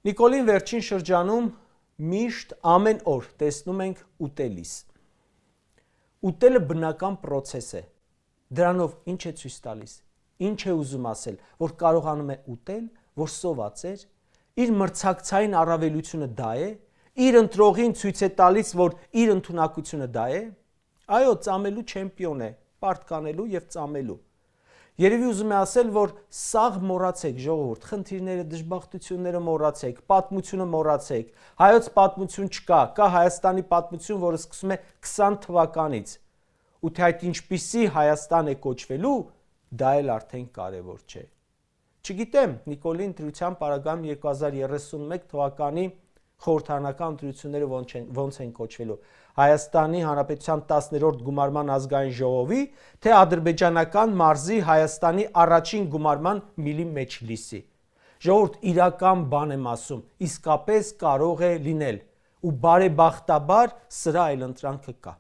Նիկոլին վերջին շրջանում միշտ ամեն օր տեսնում ենք ուտելիս։ Ուտելը բնական պրոցես է։ Դրանով ինչ է ցույց տալիս, ինչ է ուզում ասել, որ կարողանում է ուտել, որ սոված էր, իր մրցակցային առավելությունը դա է, իր ընտրողին ցույց է տալիս, որ իր ընդունակությունը դա է, այո, ծամելու չեմպիոն է, պարտկանելու եւ ծամելու։ Երևի ուզում է ասել, որ սաղ մոռացեք ժողովուրդ, խնդիրները, դժբախտությունները մոռացեք, պատմությունը մոռացեք, հայոց պատմություն չկա, կա Հայաստանի պատմություն, որը սկսում է 20 թվականից։ Ու թե այդ ինչպիսի Հայաստան է կոչվելու, դա էլ արդեն կարևոր չէ։ Չգիտեմ, Նիկոլի ընտրության պարագայում 2031 թվականի խորհրդարանական ընտրությունները ոնց են կոչվելու, Հայաստանի Հանրապետության 10-րդ գումարման ազգային ժողովի, թե ադրբեջանական մարզի Հայաստանի առաջին գումարման միլի մեջ լիսի։ Ժողովուրդ, իրական բան եմ ասում, իսկապես կարող է լինել, ու բարեբախտաբար սրա այլընտրանքը կա։